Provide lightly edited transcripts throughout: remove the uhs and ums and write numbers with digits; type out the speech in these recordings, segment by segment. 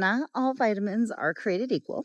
not all vitamins are created equal.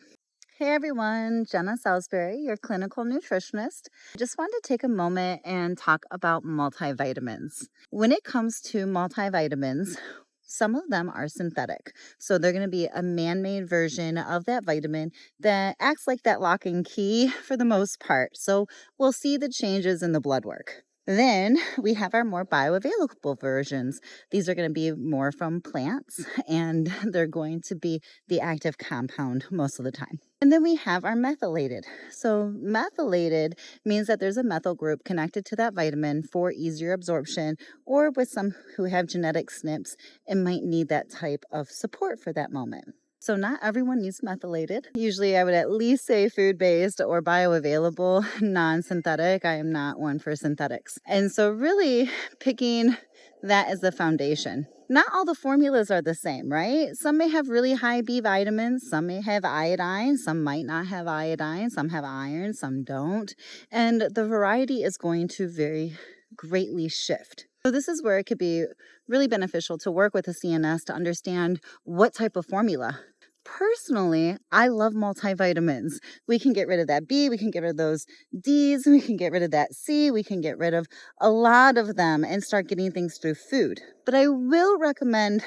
Hey everyone, Jenna Salisbury, your clinical nutritionist. I just wanted to take a moment and talk about multivitamins. When it comes to multivitamins, some of them are synthetic. So they're going to be a man-made version of that vitamin that acts like that lock and key for the most part. So we'll see the changes in the blood work. Then we have our more bioavailable versions. These are going to be more from plants, and they're going to be the active compound most of the time. And then we have our methylated. So methylated means that there's a methyl group connected to that vitamin for easier absorption, or with some who have genetic SNPs, it might need that type of support for that moment. So not everyone needs methylated. Usually I would at least say food-based or bioavailable, non-synthetic. I am not one for synthetics. And so really picking that as the foundation. Not all the formulas are the same, right? Some may have really high B vitamins, some may have iodine, some might not have iodine, some have iron, some don't. And the variety is going to very greatly shift. So this is where it could be really beneficial to work with a CNS to understand what type of formula. Personally, I love multivitamins. We can get rid of that B, we can get rid of those Ds, we can get rid of that C, we can get rid of a lot of them and start getting things through food. But I will recommend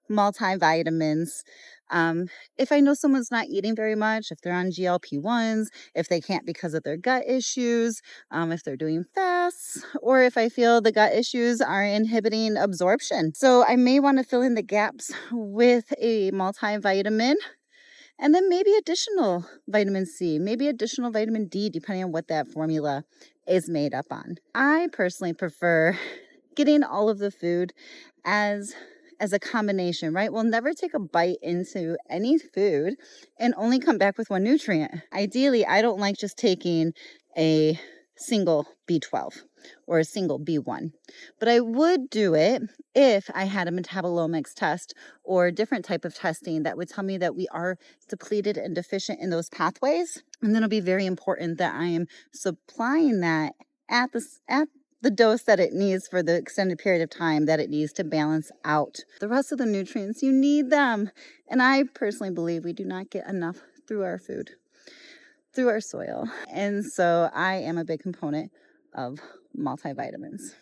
multivitamins if I know someone's not eating very much, if they're on GLP-1s, if they can't because of their gut issues, if they're doing fasts, or if I feel the gut issues are inhibiting absorption. So I may want to fill in the gaps with a multivitamin. And then maybe additional vitamin C, maybe additional vitamin D, depending on what that formula is made up on. I personally prefer getting all of the food as a combination, right? We'll never take a bite into any food and only come back with one nutrient. Ideally, I don't like just taking a single B12 or a single B1, but I would do it if I had a metabolomics test or a different type of testing that would tell me that we are depleted and deficient in those pathways. And then it'll be very important that I am supplying that at the dose that it needs for the extended period of time that it needs to balance out the rest of the nutrients. You need them. And I personally believe we do not get enough through our food, through our soil. And so I am a big component of multivitamins.